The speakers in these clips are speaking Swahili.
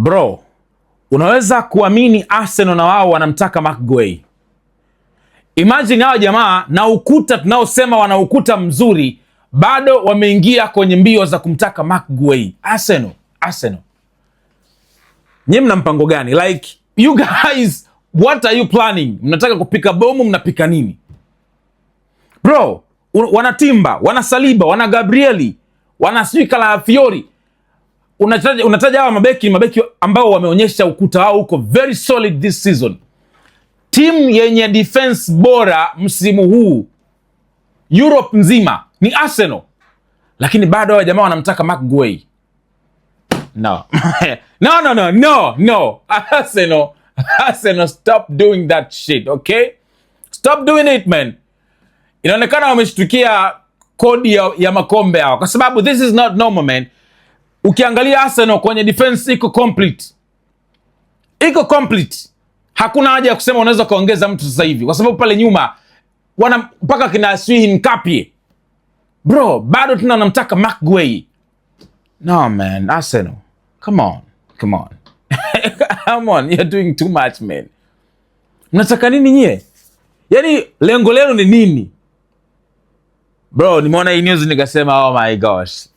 Bro, unaweza kuamini Arsenal na wao wanamtaka Marc Guehi. Imagine hao jamaa na ukuta tunaosema wana ukuta mzuri, bado wameingia kwenye mbio za kumtaka Marc Guehi. Arsenal. Nyie mna mpango gani? Like, you guys, what are you planning? Mnataka kupika bomu, mnapika nini? Bro, wana Timba, wana Saliba, wana Gabrieli, wana sijui Calafiori. Unataja hawa mabeki ambao wameonyesha ukuta wao uko very solid this season. Timu yenye defense bora msimu huu Europe nzima ni Arsenal, lakini bado hawa jamaa wanamtaka Marc Guehi. No. No. Arsenal, stop doing that shit, okay? Stop doing it, man. Inaonekana wameshtukia kodi ya makombe hao, kwa sababu this is not normal, man. Ukiangalia Arsenal kwenye defense iko complete. Hakuna haja ya kusema unaweza kaongeza mtu sasa hivi, kwa sababu pale nyuma wana mpaka kina Swihin Nkapie. Bro, bado tunamtaka Marc Guehi. No man, Arsenal. Come on. Come on, you're doing too much, man. Mnataka nini nyie? Yaani lengo lenu ni nini? Bro, nimeona hii news nikasema oh my gosh.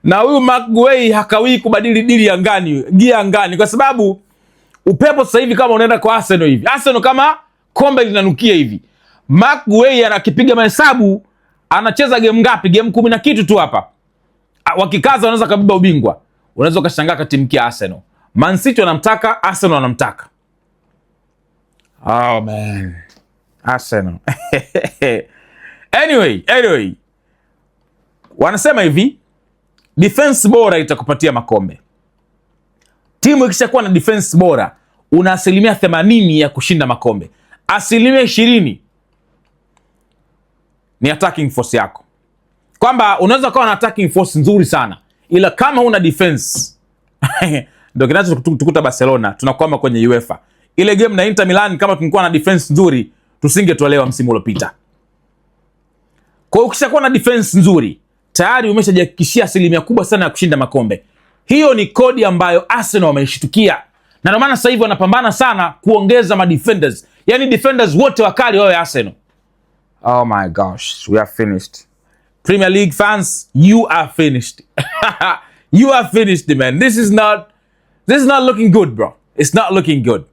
Na huyu Marc Guehi hakawii kubadili dili ya ngani, gia ngani, kwa sababu upepo sasa hivi kama unaenda kwa Arsenal hivi. Arsenal kama kombe linanukia hivi. Marc Guehi anakipiga mahesabu, anacheza game ngapi? Game 10 na kitu tu hapa. Wakikaza wanaweza kabeba ubingwa. Unaweza ukashangaa katimkia Arsenal. Man City wanamtaka, Arsenal wanamtaka. Oh man. Arsenal. Anyway. Wanasema hivi, defense bora itakupatia makombe. Timu ikishakuwa na defense bora, una 80% ya kushinda makombe. 20% ni attacking force yako. Kwamba unaweza kuwa na attacking force nzuri sana, ila kama una defense ndio kinachotukuta Barcelona tunakwama kwenye UEFA. Ile game na Inter Milan, kama tungekuwa na defense nzuri tusingetolewa msimu uliopita. Kwa hiyo ukishakuwa na defense nzuri, tayari umeshajihakikishia 80% kubwa sana ya kushinda makombe. Hiyo ni kodi ambayo Arsenal wameishtukia. Na ndio maana sasa hivi wanapambana sana kuongeza ma defenders. Yaani defenders wote wakali wawe Arsenal. Oh my gosh, we are finished. Premier League fans, you are finished. You are finished, man. This is not looking good, bro. It's not looking good.